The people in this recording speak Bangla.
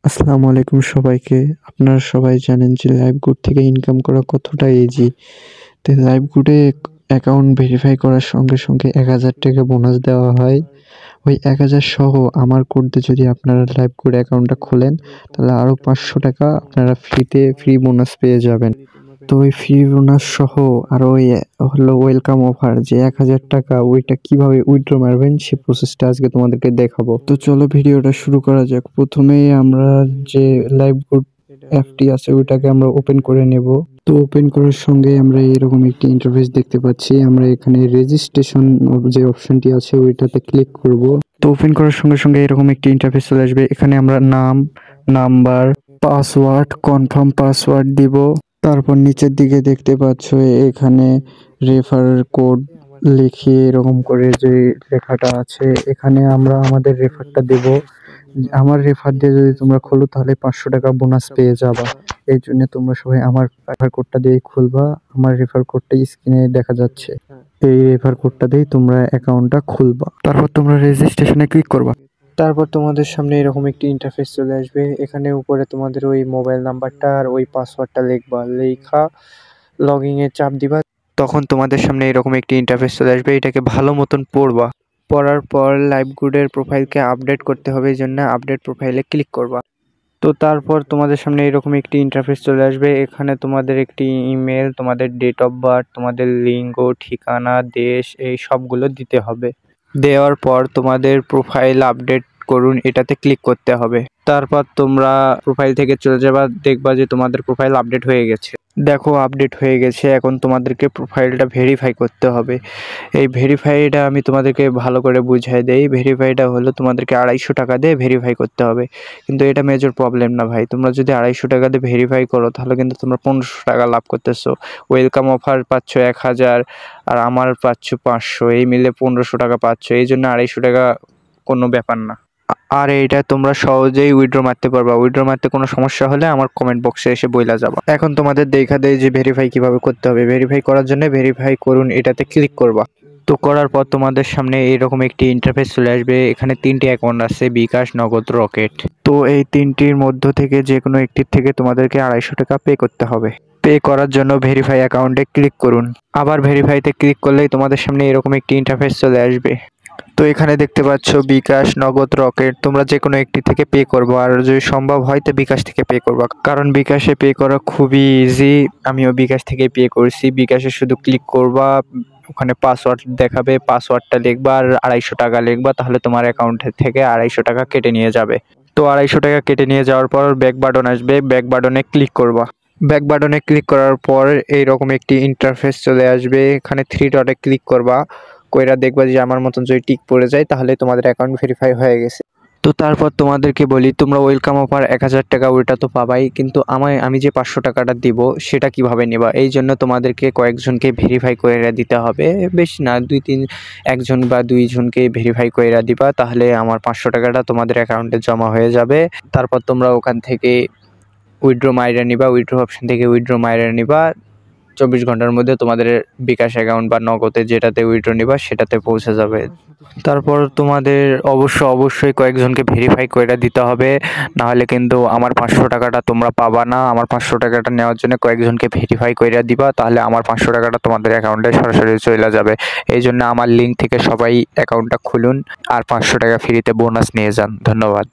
আসসালামু আলাইকুম সবাইকে। আপনারা সবাই জানেন যে লাইভগুড থেকে ইনকাম করা কতটা ইজি। তো লাইভগুডে অ্যাকাউন্ট ভেরিফাই করার সঙ্গে সঙ্গে ১,০০০ টাকা বোনাস দেওয়া হয়। ওই ১,০০০ সহ আমার কোড দিয়ে যদি আপনারা লাইভগুড অ্যাকাউন্টটা খোলেন, তাহলে আরও ৫০০ টাকা আপনারা ফ্রি বোনাস পেয়ে যাবেন। তো ওই ফ্রি বোনাস সহ আরও ওই হলো ওয়েলকাম অফার যে ১,০০০ টাকা ওইটা কিভাবে উইথড্র মারবেন সে প্রসেসটা আজকে তোমাদেরকে দেখাবো। তো চলো ভিডিওটা শুরু করা যাক। প্রথমেই আমরা যে লাইভগুড অ্যাপটি আছে ওইটাকে আমরা ওপেন করে নেব। তো ওপেন করার সঙ্গে আমরা এরকম একটি ইন্টারফেস দেখতে পাচ্ছি। আমরা এখানে রেজিস্ট্রেশন যে অপশনটি আছে ওইটাতে ক্লিক করব। তো ওপেন করার সঙ্গে সঙ্গে এরকম একটি ইন্টারফেস চলে আসবে। এখানে আমরা নাম, নাম্বার, পাসওয়ার্ড, কনফার্ম পাসওয়ার্ড দিব। তারপর নিচের দিকে দেখতে পাচ্ছ এখানে রেফার কোড লিখে এরকম করে যে লেখাটা আছে, এখানে আমরা আমাদের রেফারটা দেব। আমার রেফার দিয়ে যদি তোমরা খোলো তাহলে ৫০০ টাকা বোনাস পেয়ে যাবা। এই জন্য তোমরা সবাই আমার রেফার কোডটা দিয়ে খুলবা। আমার রেফার কোডটা স্ক্রিনে দেখা যাচ্ছে। এই রেফার কোডটা দিয়ে তোমরা অ্যাকাউন্টটা খুলবা। তারপর তোমরা রেজিস্ট্রেশনে ক্লিক করবা। তারপর তোমাদের সামনে এরকম একটি ইন্টারফেস চলে আসবে। এখানে উপরে তোমাদের ওই মোবাইল নাম্বারটা আর ওই পাসওয়ার্ডটা লিখবা, লেখা লগইন এ চাপ দিবা। তখন তোমাদের সামনে এরকম একটি ইন্টারফেস চলে আসবে। এটাকে ভালো মতন পড়বা। পড়ার পর লাইভগুডের প্রোফাইলকে আপডেট করতে হবে, এই জন্য আপডেট প্রোফাইলে ক্লিক করবা। তো তারপর তোমাদের সামনে এরকম একটি ইন্টারফেস চলে আসবে। এখানে তোমাদের একটি ইমেল, তোমাদের ডেট অফ বার্থ, তোমাদের লিঙ্গ, ঠিকানা, দেশ, এই সবগুলো দিতে হবে। দেওয়ার পর তোমাদের প্রোফাইল আপডেট করুন এটাতে ক্লিক করতে হবে। তারপর তোমরা প্রোফাইল থেকে চলে যাবা, দেখবা যে তোমাদের প্রোফাইল আপডেট হয়ে গেছে। দেখো আপডেট হয়ে গেছে। এখন তোমাদেরকে প্রোফাইলটা ভেরিফাই করতে হবে। এই ভেরিফাইটা আমি তোমাদেরকে ভালো করে বুঝাই দেই। ভেরিফাইটা হলো তোমাদেরকে ২৫০ টাকা দিয়ে ভেরিফাই করতে হবে। কিন্তু এটা মেজর প্রবলেম না ভাই। তোমরা যদি ২৫০ টাকা দিয়ে ভেরিফাই করো তাহলে কিন্তু তোমরা ১৫০০ টাকা লাভ করতেছো। ওয়েলকাম অফার পাচ্ছ ১,০০০ আর আমার পাচ্ছ ৫০০, এই মিলে ১৫০০ টাকা পাচ্ছ। এই জন্য ২৫০ টাকা কোনো ব্যাপার না। আর এইটা তোমরা সহজেই উইথড্র মারতে পারবা। উইথড্র মারতে কোনো সমস্যা হলে আমার কমেন্ট বক্সে এসে বইলা যাবা। এখন তোমাদের দেখা দেয় যে ভেরিফাই কিভাবে করতে হবে। ভেরিফাই করার জন্য ভেরিফাই করুন এটাতে ক্লিক করবা। তো করার পর তোমাদের সামনে এরকম একটি ইন্টারফেস চলে আসবে। এখানে ৩টি অ্যাকাউন্ট আছে, বিকাশ, নগদ, রকেট। তো এই ৩টির মধ্য থেকে যে কোনো একটির থেকে তোমাদেরকে ২৫০ টাকা পে করতে হবে। পে করার জন্য ভেরিফাই অ্যাকাউন্টে ক্লিক করুন। আবার ভেরিফাইতে ক্লিক করলেই তোমাদের সামনে এরকম একটি ইন্টারফেস চলে আসবে। তো এখানে দেখতে পাচ্ছ বিকাশ, নগদ, রকেট, তোমরা যে কোনো একটি থেকে পে করবো। আর যদি সম্ভব হয় তো বিকাশ থেকে পে করবা, কারণ বিকাশে পে করা খুবই ইজি। আমিও বিকাশ থেকে পে করছি। বিকাশে শুধু ক্লিক করবা, ওখানে পাসওয়ার্ড দেখাবে, পাসওয়ার্ডটা লিখবা আর ২৫০ টাকা লিখবা, তাহলে তোমার অ্যাকাউন্ট থেকে ২৫০ টাকা কেটে নিয়ে যাবে। তো ২৫০ টাকা কেটে নিয়ে যাওয়ার পর ব্যাক বাটন আসবে, ব্যাক বাটনে ক্লিক করবা। ব্যাক বাটনে ক্লিক করার পর এইরকম একটি ইন্টারফেস চলে আসবে। এখানে 3 ডটে ক্লিক করবা, কইরা দেখবা যে আমার মতন যদি টিক পড়ে যায় তাহলে তোমাদের অ্যাকাউন্ট ভেরিফাই হয়ে গেছে। তো তারপর তোমাদেরকে বলি, তোমরা ওয়েলকাম অফার ১,০০০ টাকা ওইটা তো পাবাই, কিন্তু আমি যে ৫০০ টাকাটা দিব সেটা কিভাবে নেবা? এই জন্য তোমাদেরকে কয়েকজনকে ভেরিফাই করে দিতে হবে। বেশি না, ২-৩ একজন বা ২ জনকে ভেরিফাই করে দিবা, তাহলে আমার ৫০০ টাকাটা তোমাদের অ্যাকাউন্টে জমা হয়ে যাবে। তারপর তোমরা ওখান থেকে উইথড্র মাইরা নিবা, উইথড্র অপশন থেকে উইথড্র মাইরা নিবা। ২৪ ঘন্টার মধ্যে তোমাদের বিকাশ অ্যাকাউন্ট বা নগদে যেটাতে উইথড্র নিবা সেটাতে পৌঁছে যাবে। তারপর তোমাদের অবশ্যই কয়েকজনকে ভেরিফাই করে দিতে হবে, নাহলে কিন্তু আমার ৫০০ টাকাটা তোমরা পাবা না। আমার ৫০০ টাকাটা নেওয়ার জন্য কয়েকজনকে ভেরিফাই করে দিবা, তাহলে আমার ৫০০ টাকাটা তোমাদের অ্যাকাউন্টে সরাসরি চলে যাবে। এই জন্য আমার লিঙ্ক থেকে সবাই অ্যাকাউন্টটা খুলুন আর ৫০০ টাকা ফ্রিতে বোনাস নিয়ে যান। ধন্যবাদ।